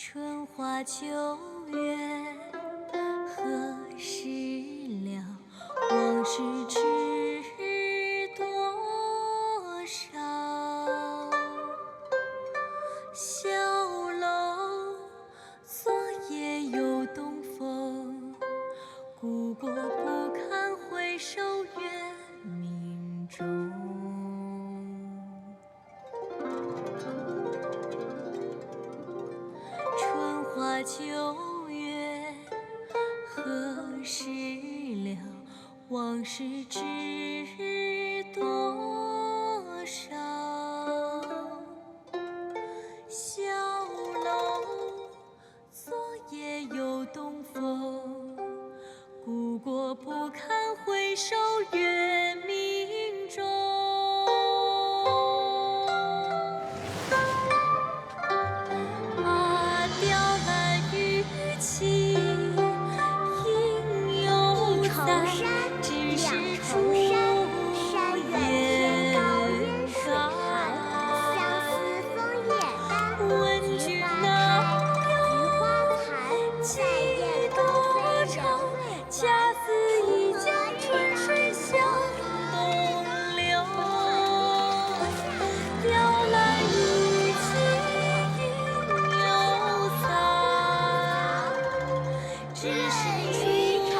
春花秋月，何时了？往事知多少？小楼昨夜又东风，故国不堪回首月明中。春花秋月，何时了？往事知多少？小楼昨夜又东风，故国不堪回首月明中。啊，雕栏玉砌应犹在，只是朱颜开。问君能有几多愁？恰似一江春水向东流。雕栏玉砌应犹在，只是朱颜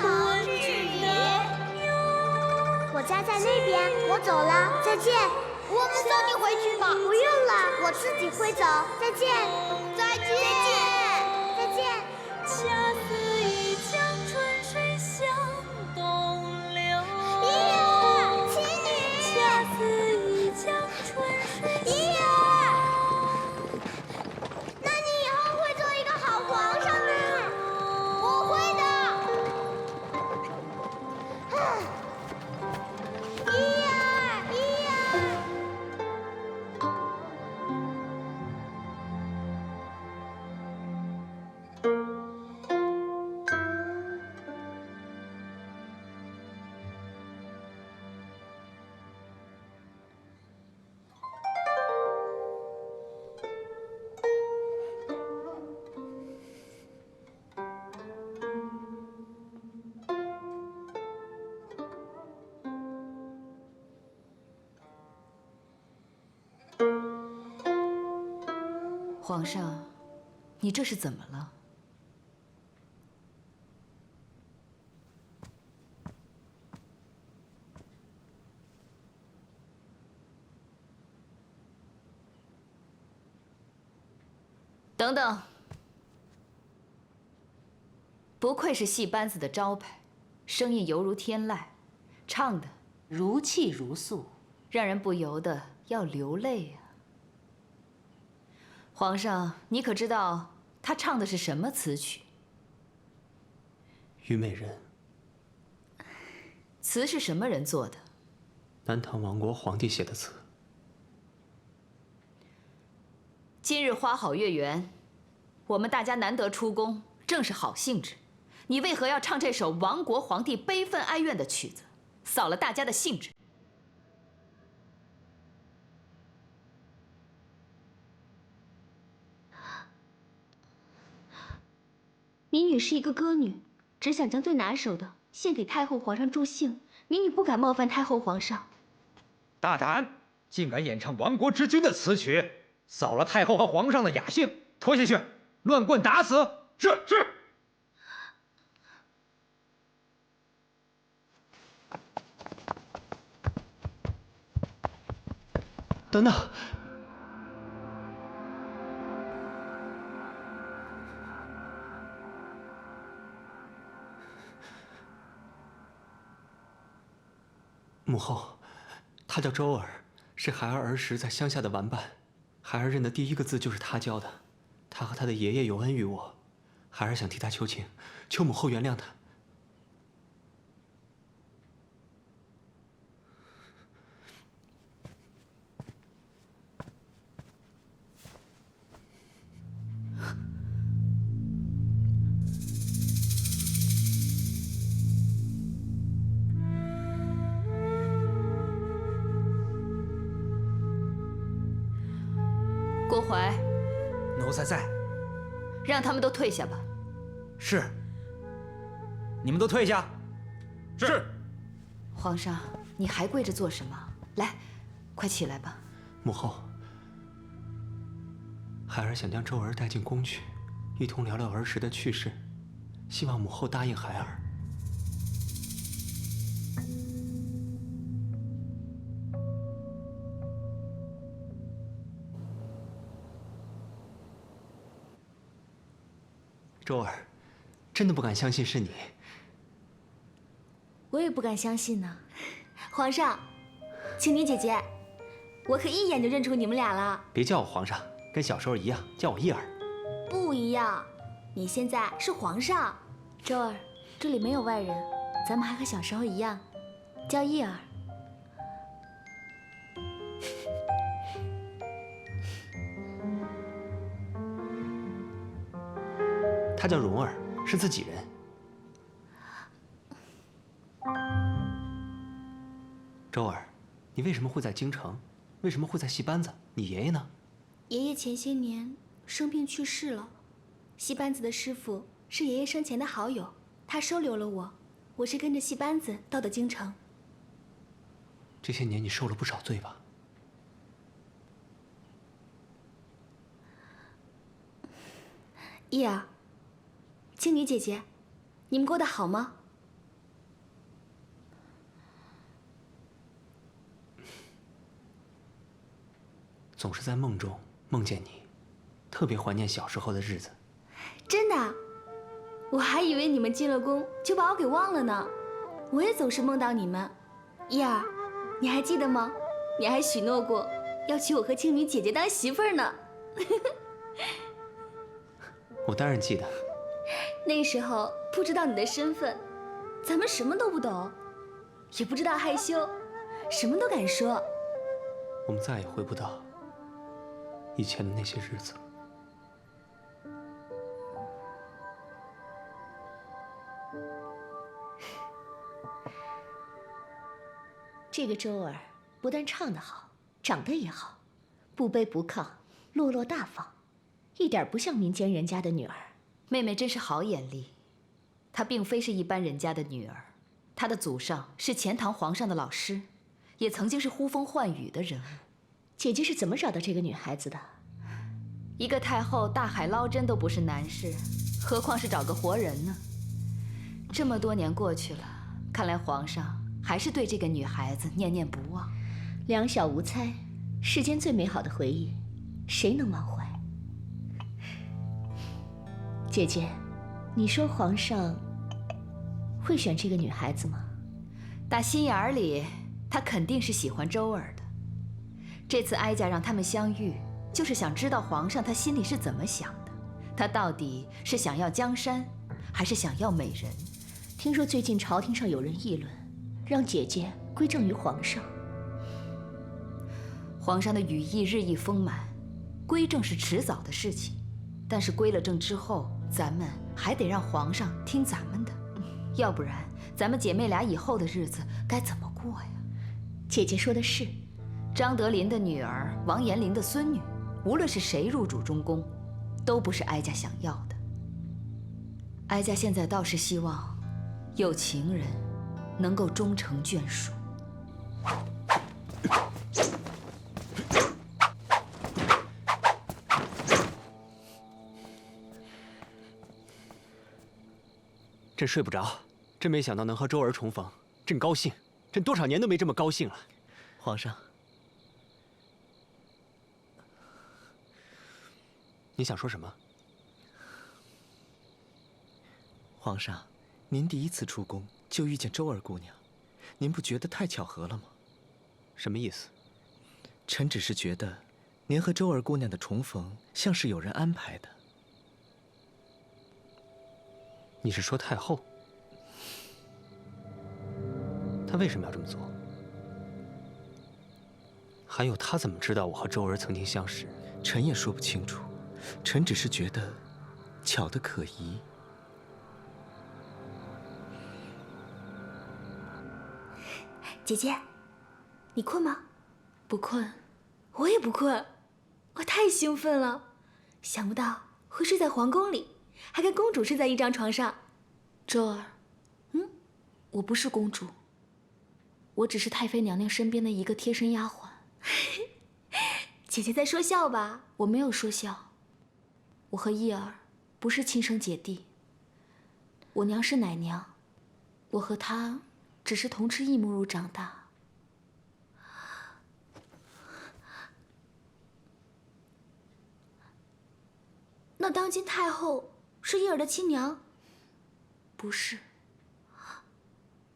问君能有。我家在那边，我走了，再见。我们送你回去吧。不用了，我自己会走，再见。再见。再见。恰似一江春水向东流。姨儿，妻女。恰似一江春水姨儿，那你以后会做一个好皇上呢？我会的。姨儿，姨儿。皇上，你这是怎么了？等等，不愧是戏班子的招牌，声音犹如天籁，唱的如泣如诉，让人不由得要流泪呀。皇上，你可知道他唱的是什么词曲？虞美人。词是什么人做的？南唐亡国皇帝写的词。今日花好月圆，我们大家难得出宫，正是好兴致。你为何要唱这首亡国皇帝悲愤哀怨的曲子，扫了大家的兴致？民女是一个歌女，只想将最拿手的献给太后皇上助兴。民女不敢冒犯太后皇上。大胆，竟敢演唱亡国之君的词曲，扫了太后和皇上的雅兴，拖下去，乱棍打死！是。等等，母后，他叫周儿，是孩儿儿时在乡下的玩伴。孩儿认的第一个字就是他教的。他和他的爷爷有恩于我，孩儿想替他求情，求母后原谅他。郭淮，奴才在。让他们都退下吧。是。你们都退下。是。皇上，你还跪着做什么？来，快起来吧。母后，孩儿想将周儿带进宫去，一同聊聊儿时的趣事，希望母后答应孩儿。周儿，真的不敢相信是你。我也不敢相信呢。皇上，青妮姐姐，我可一眼就认出你们俩了。别叫我皇上，跟小时候一样，叫我叶儿。不一样，你现在是皇上。周儿，这里没有外人，咱们还和小时候一样，叫叶儿。她叫蓉儿，是自己人。周儿，你为什么会在京城？为什么会在戏班子？你爷爷呢？爷爷前些年生病去世了，戏班子的师傅是爷爷生前的好友，他收留了我，我是跟着戏班子到的京城。这些年你受了不少罪吧？叶儿，青妮姐姐，你们过得好吗？总是在梦中梦见你，特别怀念小时候的日子。真的？我还以为你们进了宫就把我给忘了呢。我也总是梦到你们。叶儿，你还记得吗？你还许诺过要娶我和青妮姐姐当媳妇儿呢。我当然记得。那时候不知道你的身份，咱们什么都不懂，也不知道害羞，什么都敢说。我们再也回不到以前的那些日子了。这个周儿不但唱得好，长得也好，不卑不亢，落落大方，一点不像民间人家的女儿。妹妹真是好眼力，她并非是一般人家的女儿，她的祖上是钱塘皇上的老师，也曾经是呼风唤雨的人物。姐姐是怎么找到这个女孩子的？一个太后大海捞针都不是难事，何况是找个活人呢？这么多年过去了，看来皇上还是对这个女孩子念念不忘。两小无猜，世间最美好的回忆，谁能忘怀？姐姐，你说皇上会选这个女孩子吗？打心眼儿里，他肯定是喜欢周儿的。这次哀家让他们相遇，就是想知道皇上他心里是怎么想的。他到底是想要江山，还是想要美人？听说最近朝廷上有人议论，让姐姐归政于皇上。皇上的羽翼日益丰满，归政是迟早的事情。但是归了政之后，咱们还得让皇上听咱们的，要不然咱们姐妹俩以后的日子该怎么过呀？姐姐说的是，张德林的女儿，王延龄的孙女，无论是谁入主中宫，都不是哀家想要的。哀家现在倒是希望，有情人能够终成眷属。朕睡不着，真没想到能和周儿重逢，朕高兴，朕多少年都没这么高兴了。皇上，你想说什么？皇上，您第一次出宫就遇见周儿姑娘，您不觉得太巧合了吗？什么意思？臣只是觉得，您和周儿姑娘的重逢像是有人安排的。你是说太后？她为什么要这么做？还有，她怎么知道我和周儿曾经相识？臣也说不清楚，臣只是觉得巧得可疑。姐姐，你困吗？不困，我也不困。我太兴奋了，想不到会睡在皇宫里，还跟公主睡在一张床上。周儿，我不是公主，我只是太妃娘娘身边的一个贴身丫鬟。姐姐在说笑吧？我没有说笑。我和义儿不是亲生姐弟，我娘是奶娘，我和她只是同吃异母乳长大。那当今太后是义儿的亲娘？不是。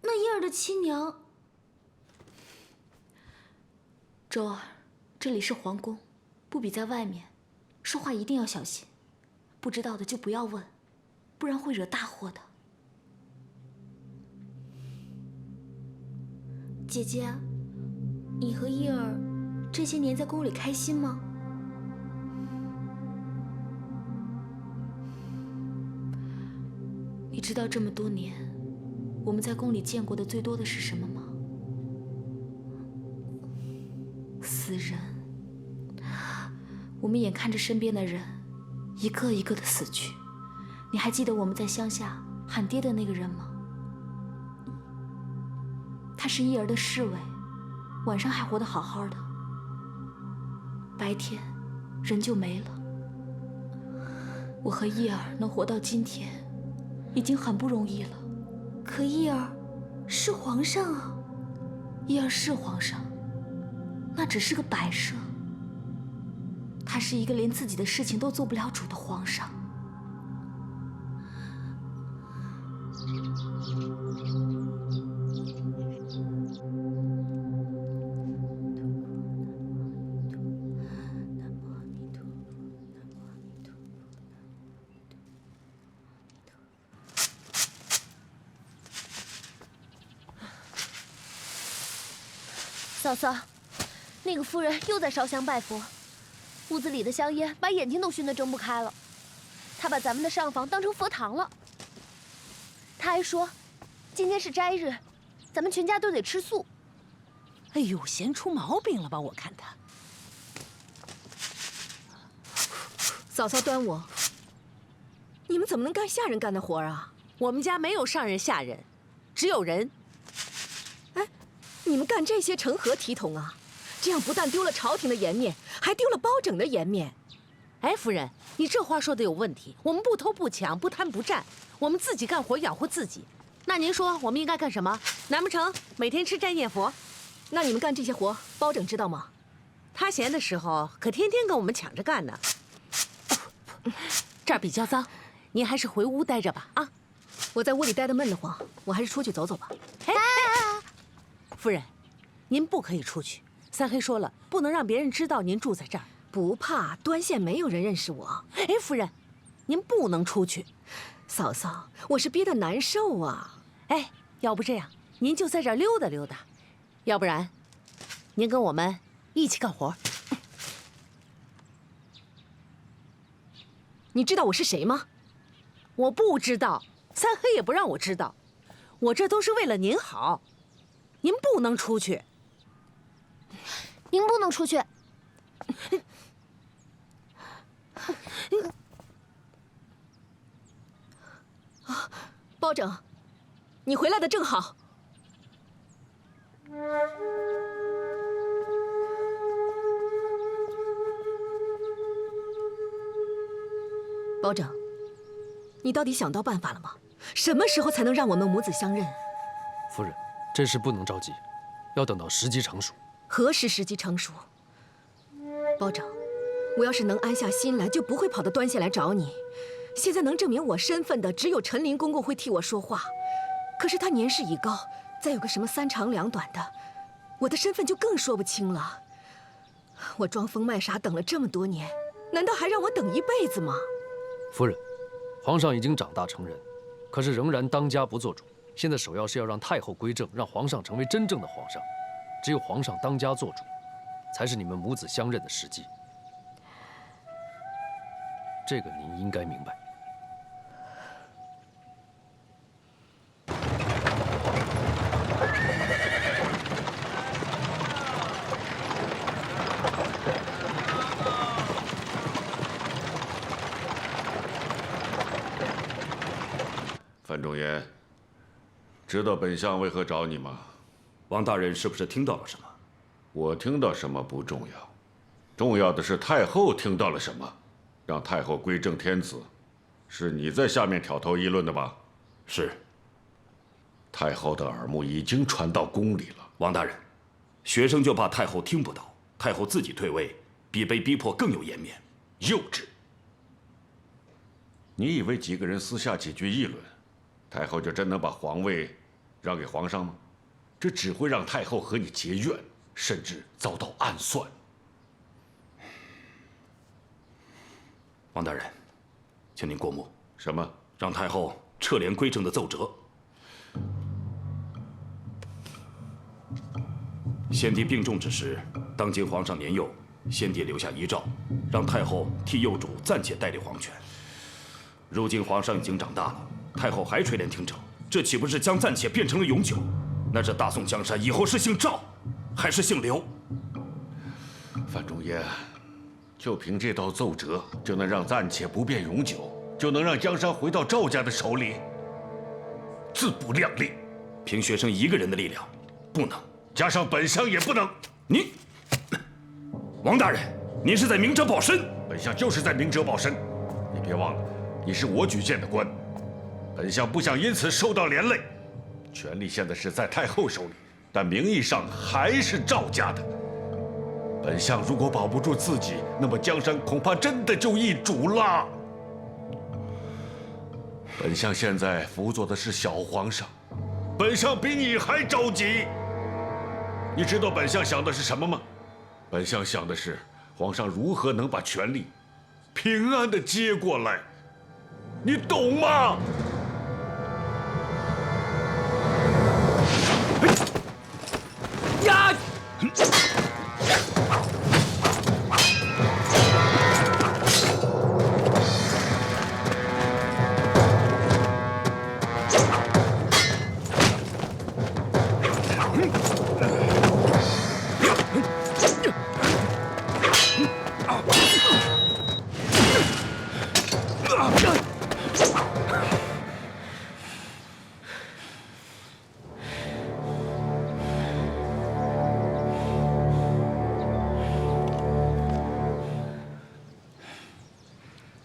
那义儿的亲娘？周儿，这里是皇宫，不比在外面，说话一定要小心，不知道的就不要问，不然会惹大祸的。姐姐，你和义儿这些年在宫里开心吗？你知道这么多年，我们在宫里见过的最多的是什么吗？死人。我们眼看着身边的人一个一个的死去。你还记得我们在乡下喊爹的那个人吗？他是义儿的侍卫，晚上还活得好好的，白天人就没了。我和义儿能活到今天，已经很不容易了。可义儿是皇上啊。义儿是皇上，那只是个摆设。他是一个连自己的事情都做不了主的皇上。嫂嫂，那个夫人又在烧香拜佛，屋子里的香烟把眼睛都熏得睁不开了。她把咱们的上房当成佛堂了。她还说，今天是斋日，咱们全家都得吃素。哎呦，嫌出毛病了吧？我看他。嫂嫂端午，你们怎么能干下人干的活啊？我们家没有上人下人，只有人。你们干这些成何体统啊？这样不但丢了朝廷的颜面，还丢了包拯的颜面。哎，夫人，你这话说的有问题。我们不偷不抢，不贪不占，我们自己干活养活自己。那您说我们应该干什么？难不成每天吃斋念佛？那你们干这些活，包拯知道吗？他闲的时候可天天跟我们抢着干呢。这儿比较脏，您还是回屋待着吧。啊，我在屋里待得闷得慌，我还是出去走走吧。哎，夫人，您不可以出去。三黑说了，不能让别人知道您住在这儿。不怕，端县没有人认识我。哎，夫人，您不能出去。嫂嫂，我是憋得难受啊。哎，要不这样，您就在这儿溜达溜达，要不然，您跟我们一起干活。你知道我是谁吗？我不知道，三黑也不让我知道。我这都是为了您好，您不能出去。您不能出去。啊，包拯，你回来的正好。包拯，你到底想到办法了吗？什么时候才能让我们母子相认？夫人，这事不能着急，要等到时机成熟。何时时机成熟？包拯，我要是能安下心来，就不会跑到端县来找你。现在能证明我身份的，只有陈林公公会替我说话。可是他年事已高，再有个什么三长两短的，我的身份就更说不清了。我装疯卖傻等了这么多年，难道还让我等一辈子吗？夫人，皇上已经长大成人，可是仍然当家不做主。现在首要是要让太后归正，让皇上成为真正的皇上。只有皇上当家做主，才是你们母子相认的时机。这个您应该明白。仲淹，知道本相为何找你吗？王大人是不是听到了什么？我听到什么不重要，重要的是太后听到了什么，让太后归正天子。是你在下面挑头议论的吧？是。太后的耳目已经传到宫里了。王大人，学生就怕太后听不到，太后自己退位，比被逼迫更有颜面。幼稚！你以为几个人私下几句议论，太后就真能把皇位让给皇上吗？这只会让太后和你结怨，甚至遭到暗算。王大人，请您过目。什么？让太后撤帘归正的奏折。先帝病重之时，当今皇上年幼，先帝留下遗诏，让太后替幼主暂且代理皇权。如今皇上已经长大了，太后还垂帘听政，这岂不是将暂且变成了永久？那这大宋江山以后是姓赵，还是姓刘？范仲淹，就凭这道奏折，就能让暂且不变永久，就能让江山回到赵家的手里？自不量力！凭学生一个人的力量，不能。加上本相也不能。你，王大人，您是在明哲保身。本相就是在明哲保身。你别忘了，你是我举荐的官，本相不想因此受到连累。权力现在是在太后手里，但名义上还是赵家的。本相如果保不住自己，那么江山恐怕真的就易主了。本相现在辅佐的是小皇上，本相比你还着急。你知道本相想的是什么吗？本相想的是皇上如何能把权力平安地接过来，你懂吗？呀！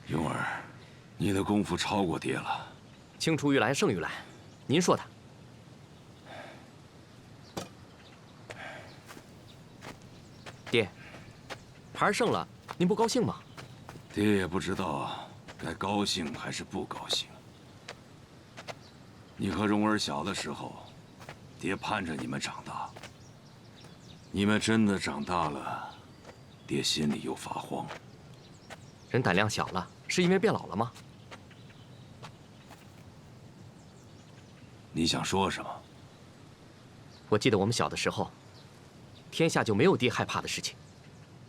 庸儿，你的功夫超过爹了。青出于蓝胜于蓝，您说的。爹，孩儿胜了，您不高兴吗？爹也不知道该高兴还是不高兴。你和蓉儿小的时候，爹盼着你们长大。你们真的长大了，爹心里又发慌。人胆量小了，是因为变老了吗？你想说什么？我记得我们小的时候，天下就没有爹害怕的事情。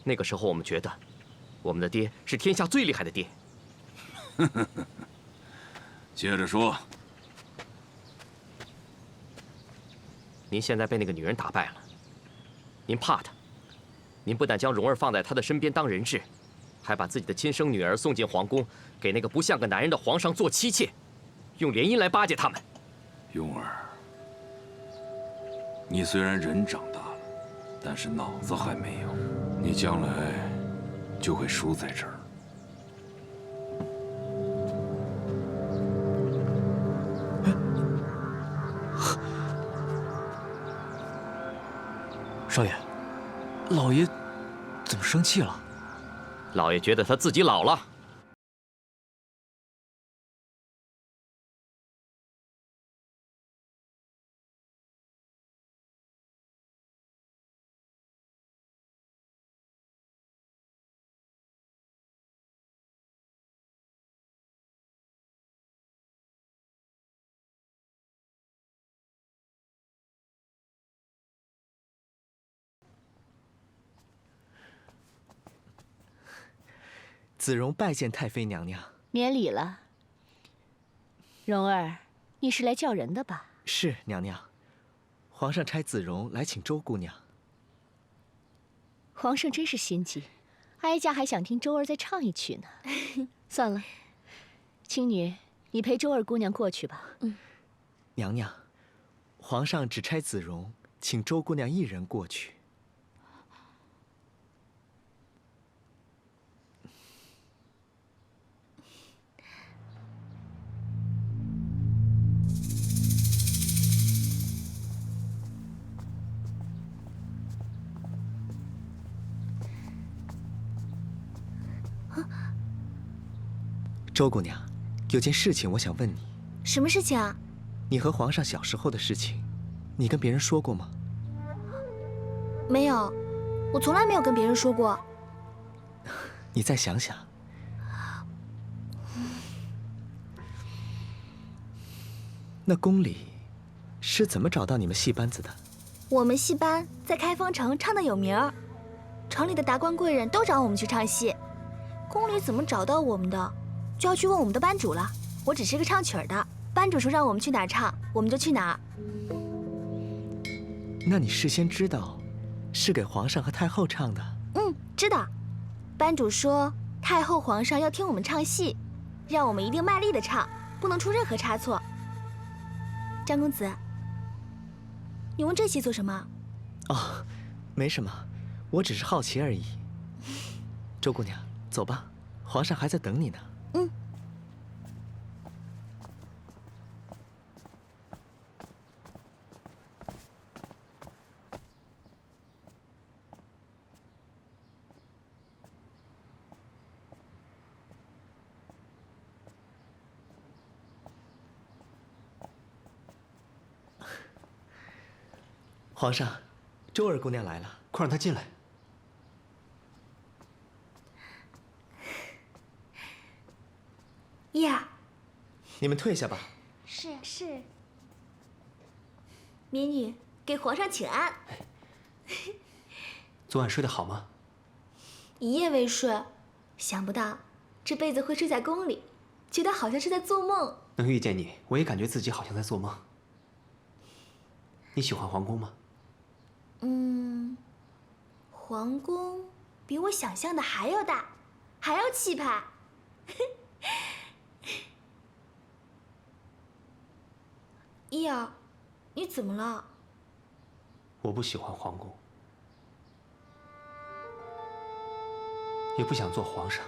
那个时候我们觉得，我们的爹是天下最厉害的爹。接着说。您现在被那个女人打败了，您怕她，您不但将蓉儿放在她的身边当人质，还把自己的亲生女儿送进皇宫，给那个不像个男人的皇上做妻妾，用联姻来巴结他们。庸儿，你虽然人长大了，但是脑子还没有，你将来就会输在这儿。少爷，老爷怎么生气了？老爷觉得他自己老了。子荣拜见太妃娘娘。免礼了。蓉儿，你是来叫人的吧？是娘娘。皇上差子荣来请周姑娘。皇上真是心急，哀家还想听周儿再唱一曲呢。算了，青女，你陪周儿姑娘过去吧。娘娘，皇上只差子荣，请周姑娘一人过去。周姑娘，有件事情我想问你。什么事情啊？你和皇上小时候的事情，你跟别人说过吗？没有，我从来没有跟别人说过。你再想想。那宫里是怎么找到你们戏班子的？我们戏班在开封城唱的有名儿，城里的达官贵人都找我们去唱戏。宫里怎么找到我们的，就要去问我们的班主了。我只是个唱曲儿的，班主说让我们去哪儿唱，我们就去哪儿。那你事先知道是给皇上和太后唱的？知道。班主说太后、皇上要听我们唱戏，让我们一定卖力的唱，不能出任何差错。张公子，你问这些做什么？哦，没什么，我只是好奇而已。周姑娘，走吧，皇上还在等你呢。皇上，周儿姑娘来了，快让她进来。依儿，你们退下吧。是。民女给皇上请安。昨晚睡得好吗？一夜未睡，想不到这辈子会睡在宫里，觉得好像是在做梦。能遇见你，我也感觉自己好像在做梦。你喜欢皇宫吗？皇宫比我想象的还要大，还要气派。依儿，你怎么了？我不喜欢皇宫，也不想做皇上。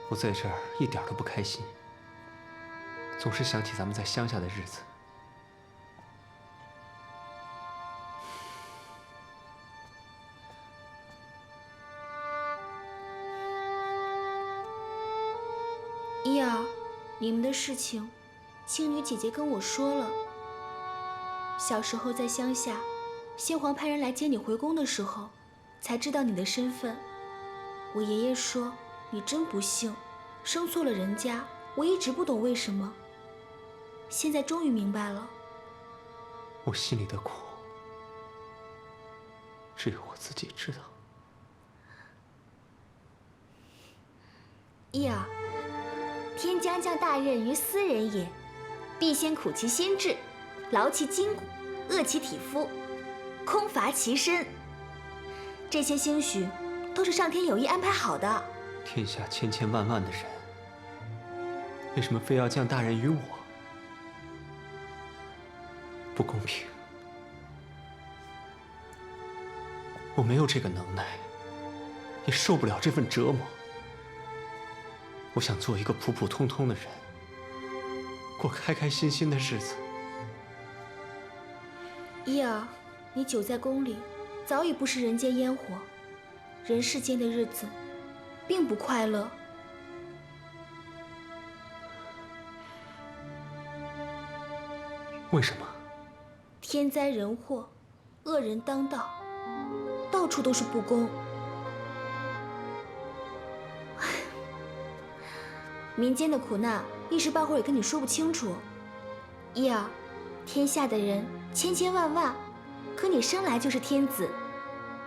我在这儿一点都不开心，总是想起咱们在乡下的日子。依儿，你们的事情，青女姐姐跟我说了。小时候在乡下，先皇派人来接你回宫的时候，才知道你的身份。我爷爷说你真不幸，生错了人家。我一直不懂为什么，现在终于明白了。我心里的苦，只有我自己知道。依儿，天将降大任于斯人也，必先苦其心志，劳其筋骨，饿其体肤，空乏其身。这些兴许都是上天有意安排好的。天下千千万万的人，为什么非要降大任于我？不公平！我没有这个能耐，也受不了这份折磨。我想做一个普普通通的人，过开开心心的日子。依儿，你久在宫里，早已不食人间烟火，人世间的日子并不快乐。为什么？天灾人祸，恶人当道，到处都是不公。民间的苦难，一时半会儿也跟你说不清楚。依儿，天下的人千千万万，可你生来就是天子，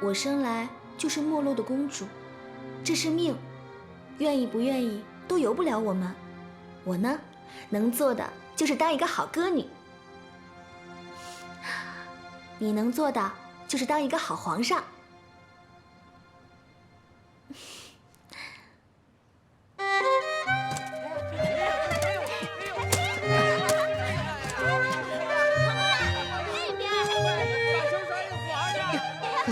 我生来就是没落的公主，这是命，愿意不愿意都由不了我们。我呢，能做的就是当一个好歌女。你能做的就是当一个好皇上。皇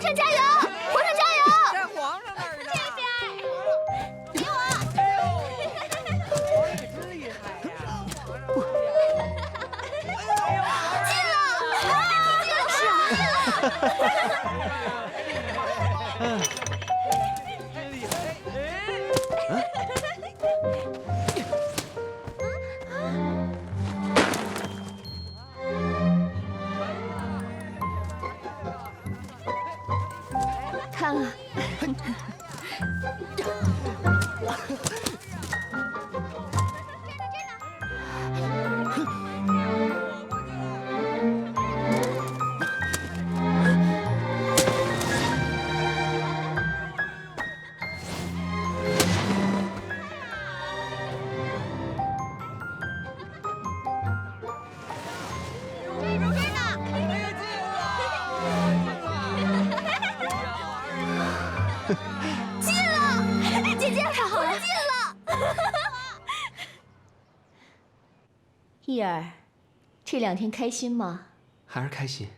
上加油！皇上加油！在皇上那儿呢。这边，给我！你真厉害呀！进了！进了！是啊，看啊，进了！姐姐，太好了，进了！叶儿，这2天开心吗？孩儿开心。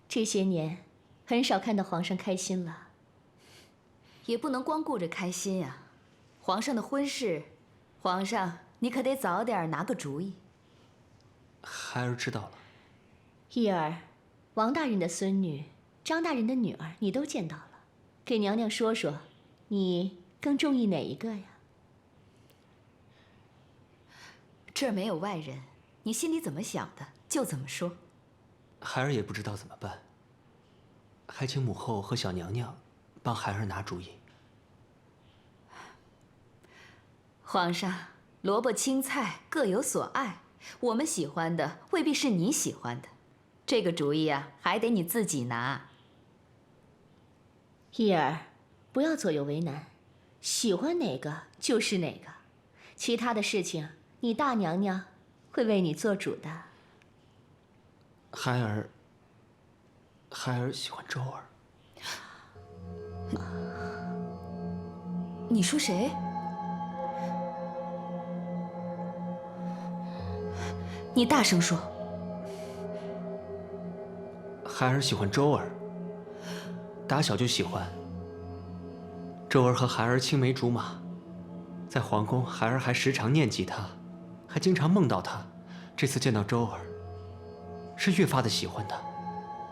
这些年，很少看到皇上开心了。也不能光顾着开心呀。皇上的婚事，皇上你可得早点拿个主意。孩儿知道了。叶儿，王大人的孙女，张大人的女儿，你都见到了，给娘娘说说，你更中意哪一个呀？这儿没有外人，你心里怎么想的就怎么说。孩儿也不知道怎么办，还请母后和小娘娘帮孩儿拿主意。皇上，萝卜青菜各有所爱，我们喜欢的未必是你喜欢的，这个主意啊，还得你自己拿。叶儿，不要左右为难，喜欢哪个就是哪个，其他的事情你大娘娘会为你做主的。孩儿喜欢周儿。你说谁？你大声说。孩儿喜欢周儿，打小就喜欢。周儿和孩儿青梅竹马，在皇宫，孩儿还时常念及她，还经常梦到她。这次见到周儿，是越发的喜欢她。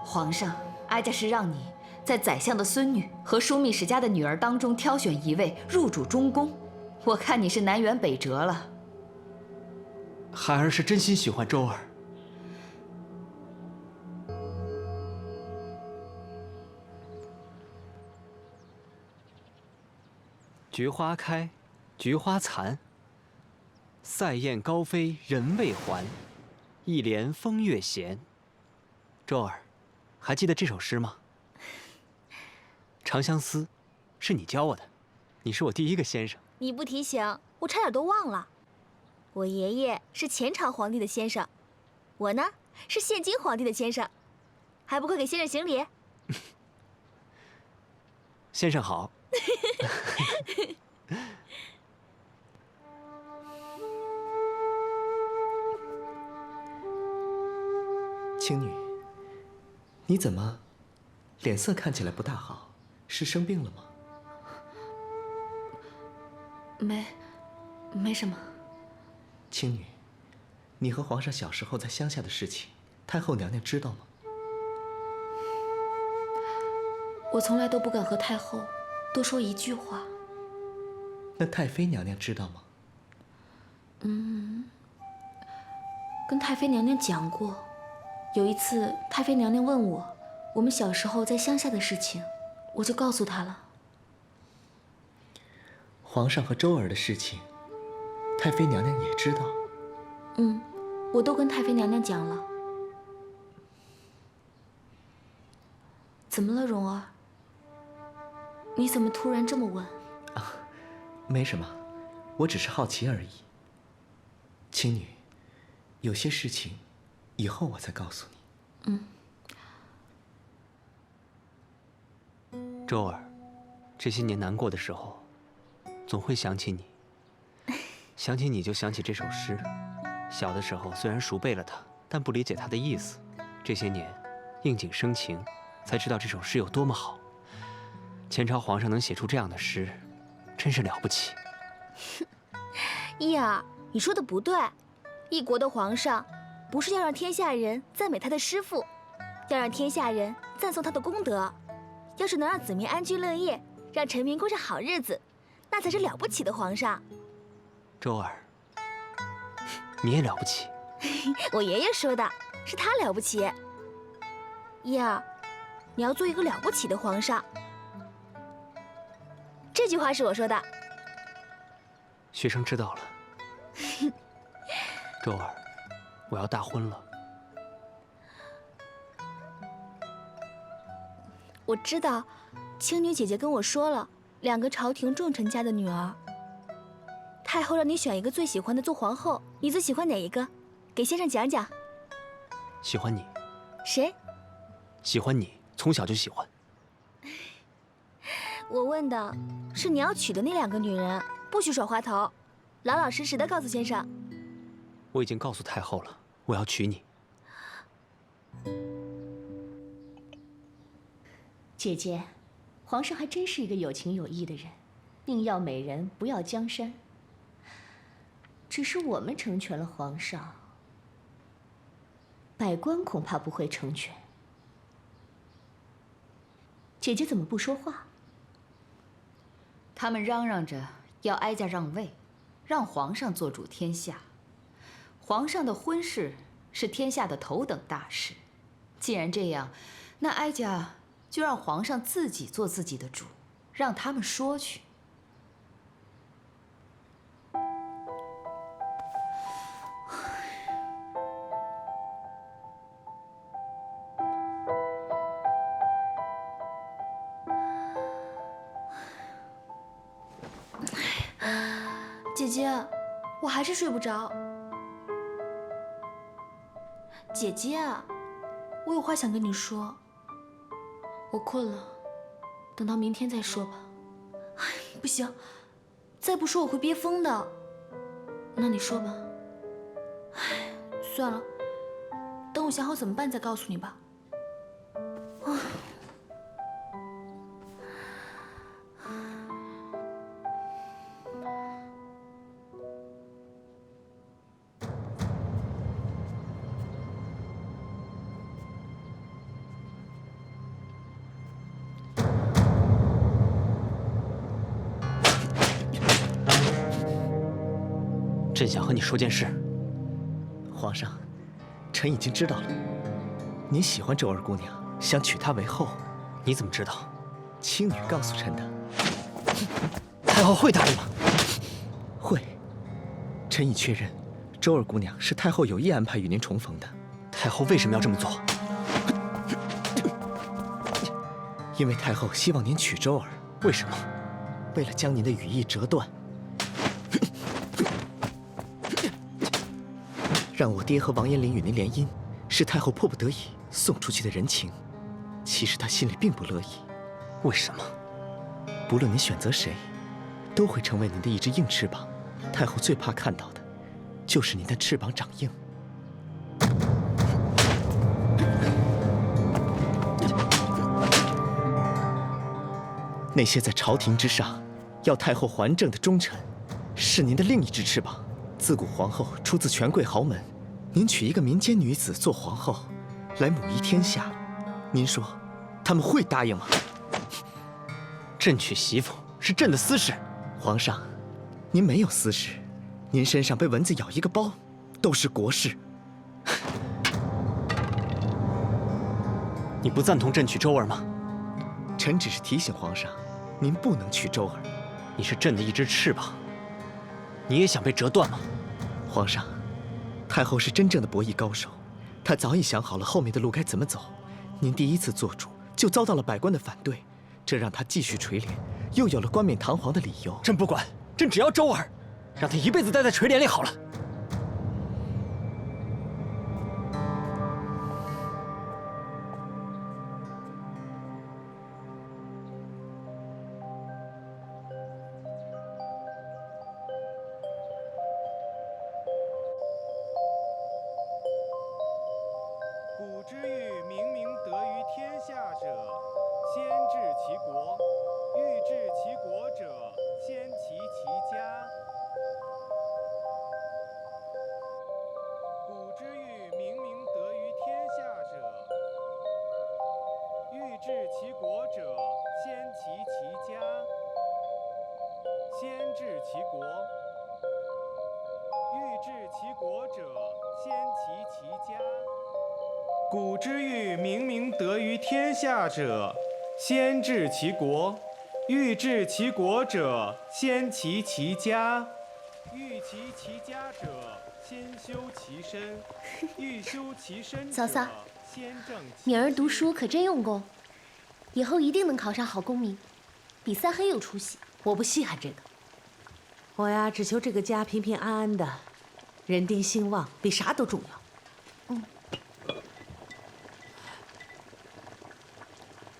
皇上，哀家是让你在宰相的孙女和枢密使家的女儿当中挑选一位入主中宫，我看你是南辕北辙了。孩儿是真心喜欢周儿。菊花开，菊花残。塞雁高飞人未还，一帘风月闲。周儿，还记得这首诗吗？《长相思》，是你教我的，你是我第一个先生。你不提醒，我差点都忘了。我爷爷是前朝皇帝的先生，我呢是现今皇帝的先生，还不快给先生行礼？先生好。青女，你怎么脸色看起来不大好？是生病了吗？没什么。青女，你和皇上小时候在乡下的事情，太后娘娘知道吗？我从来都不敢和太后多说一句话。那太妃娘娘知道吗？跟太妃娘娘讲过。有一次，太妃娘娘问我们小时候在乡下的事情，我就告诉她了。皇上和周儿的事情，太妃娘娘也知道。我都跟太妃娘娘讲了。怎么了，蓉儿？你怎么突然这么问？没什么，我只是好奇而已。青女，有些事情，以后我再告诉你。周儿，这些年难过的时候，总会想起你。想起你就想起这首诗。小的时候虽然熟背了它，但不理解它的意思。这些年，应景生情，才知道这首诗有多么好。前朝皇上能写出这样的诗，真是了不起。依儿，你说的不对。一国的皇上，不是要让天下人赞美他的诗赋，要让天下人赞颂他的功德。要是能让子民安居乐业，让臣民过上好日子，那才是了不起的皇上。周儿，你也了不起。我爷爷说的，是他了不起。依儿，你要做一个了不起的皇上。这句话是我说的。学生知道了。周儿，我要大婚了。我知道，青女姐姐跟我说了，2个朝廷重臣家的女儿。太后让你选一个最喜欢的做皇后，你最喜欢哪一个？给先生讲讲。喜欢你。谁？喜欢你，从小就喜欢。我问的是你要娶的那2个女人，不许耍滑头，老老实实的告诉先生。我已经告诉太后了，我要娶你。姐姐，皇上还真是一个有情有义的人，宁要美人，不要江山。只是我们成全了皇上，百官恐怕不会成全。姐姐怎么不说话？他们嚷嚷着要哀家让位，让皇上做主天下。皇上的婚事是天下的头等大事，既然这样，那哀家就让皇上自己做自己的主，让他们说去。姐姐，我还是睡不着。姐姐，我有话想跟你说。我困了，等到明天再说吧。不行，再不说我会憋疯的。那你说吧。算了，等我想好怎么办再告诉你吧。朕想和你说件事。皇上，臣已经知道了。您喜欢周儿姑娘，想娶她为后。你怎么知道？青女告诉臣的。太后会答应吗？会。臣已确认，周儿姑娘是太后有意安排与您重逢的。太后为什么要这么做？因为太后希望您娶周儿。为什么？为了将您的羽翼折断。让我爹和王延龄与您联姻，是太后迫不得已送出去的人情。其实她心里并不乐意。为什么？不论您选择谁，都会成为您的一只硬翅膀。太后最怕看到的，就是您的翅膀长硬。那些在朝廷之上要太后还政的忠臣，是您的另一只翅膀。自古皇后出自权贵豪门，您娶一个民间女子做皇后，来母仪天下，您说他们会答应吗？朕娶媳妇是朕的私事。皇上，您没有私事，您身上被蚊子咬一个包，都是国事。你不赞同朕娶周儿吗？臣只是提醒皇上，您不能娶周儿。你是朕的一只翅膀，你也想被折断吗？皇上，太后是真正的博弈高手，她早已想好了后面的路该怎么走。您第一次做主就遭到了百官的反对，这让她继续垂帘，又有了冠冕堂皇的理由。朕不管，朕只要周儿，让她一辈子待在垂帘里好了。古之欲明明德于天下者，先治其国；欲治其国者，先齐其家；欲齐其家者，先修其身；欲修其身者，嫂嫂，先正其敏儿读书可真用功，以后一定能考上好公民，比三黑有出息。我不稀罕这个，我呀只求这个家平平安安的，人丁兴旺，比啥都重要。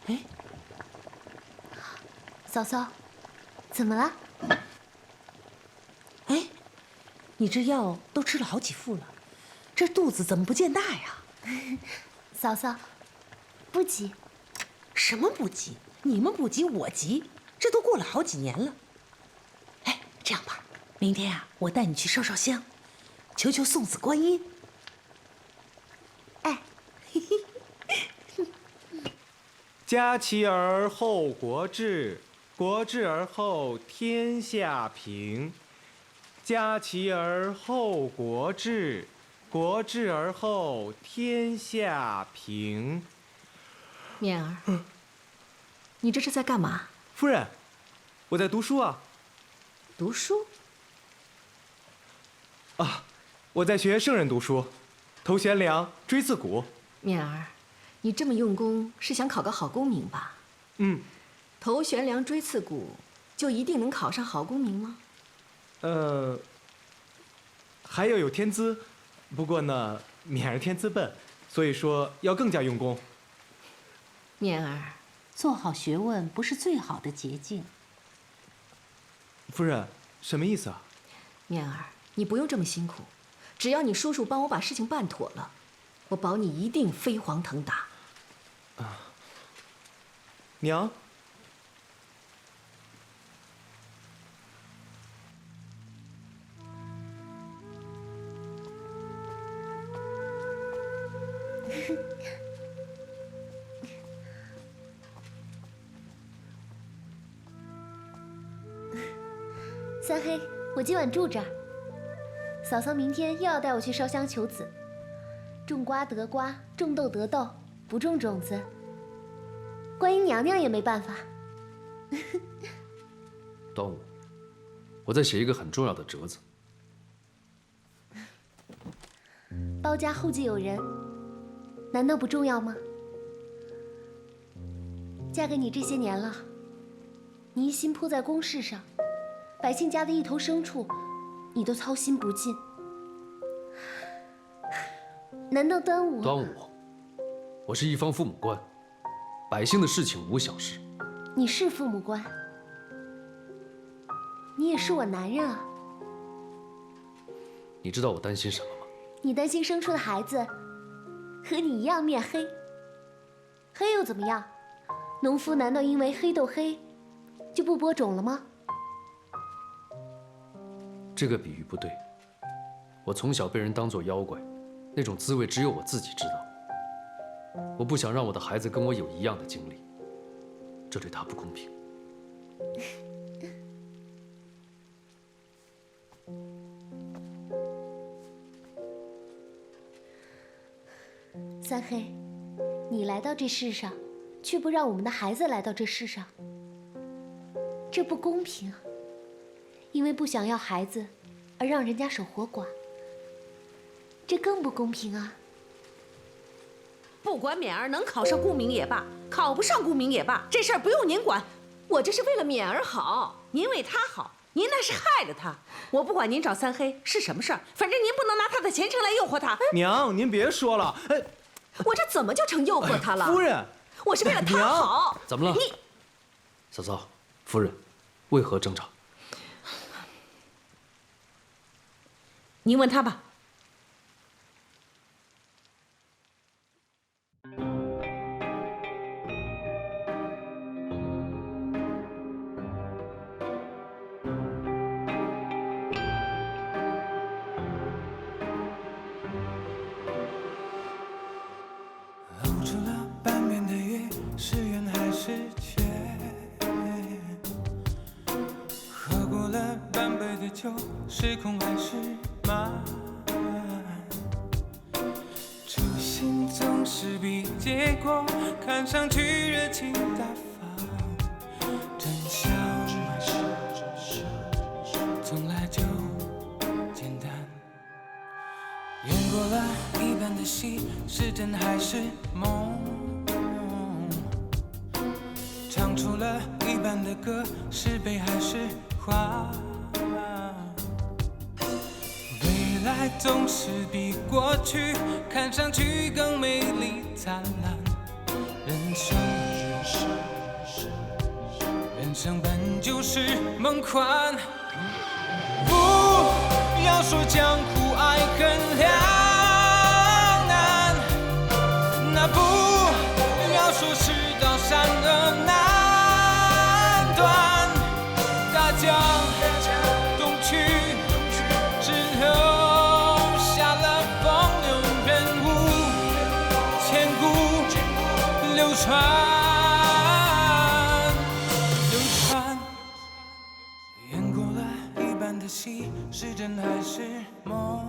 哎，嫂嫂，怎么了？哎，你这药都吃了好几副了，这肚子怎么不见大呀？嫂嫂，不急。什么不急？你们不急，我急。这都过了好几年了。哎，这样吧，明天啊，我带你去烧烧香，求求送子观音。哎，家齐而后国治，国治而后天下平。家齐而后国治，国治而后天下平。勉儿，你这是在干嘛？夫人，我在读书啊。读书？啊，我在学圣人读书，头悬梁，锥刺股。勉儿，你这么用功，是想考个好公民吧？嗯。头悬梁，锥刺股，就一定能考上好公民吗？还要有天资，不过呢，勉儿天资笨，所以说要更加用功。勉儿，做好学问不是最好的捷径。夫人，什么意思啊？勉儿，你不用这么辛苦，只要你叔叔帮我把事情办妥了，我保你一定飞黄腾达。啊，娘。三黑，我今晚住这儿。嫂嫂明天又要带我去烧香求子，种瓜得瓜，种豆得豆，不种种子，观音娘娘也没办法。端午，我在写一个很重要的折子。包家后继有人，难道不重要吗？嫁给你这些年了，你一心扑在公事上，百姓家的一头牲畜，你都操心不尽。难道端午？端午，我是一方父母官，百姓的事情无小事。你是父母官，你也是我男人啊。你知道我担心什么吗？你担心生出的孩子和你一样面黑，黑又怎么样？农夫难道因为黑豆黑就不播种了吗？这个比喻不对。我从小被人当作妖怪，那种滋味只有我自己知道。我不想让我的孩子跟我有一样的经历，这对他不公平。三黑，你来到这世上，却不让我们的孩子来到这世上，这不公平啊！因为不想要孩子，而让人家守活寡，这更不公平啊！不管勉儿能考上顾名也罢，考不上顾名也罢，这事儿不用您管。我这是为了勉儿好，您为他好，您那是害了他。我不管您找三黑是什么事儿，反正您不能拿他的前程来诱惑他。娘，您别说了，哎，我这怎么就成诱惑他了？夫人，我是为了他好。怎么了？你，嫂嫂，夫人，为何争吵？您问他吧。露出了半边的月，是圆还是缺？喝过了半杯的酒，是空还是满？初心总是是比结果看上去热情大方，真相从来就简单。演过了一半的戏，是真还是梦？唱出了一半的歌，是悲还是欢？未来总是比过去看上去更美丽灿烂。人生本就是梦宽，不要说江湖爱恨两难，那不要说世道善恶难断，大江东去，只留下了风流人物，千古流传。演过了一半的戏，是真还是梦？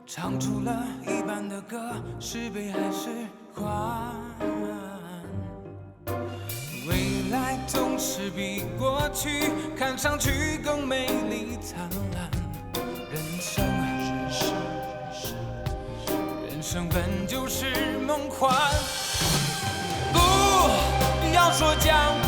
唱出了一半的歌，是悲还是欢？未来总是比过去看上去更美丽灿烂。人生本就是梦宽，不要说江湖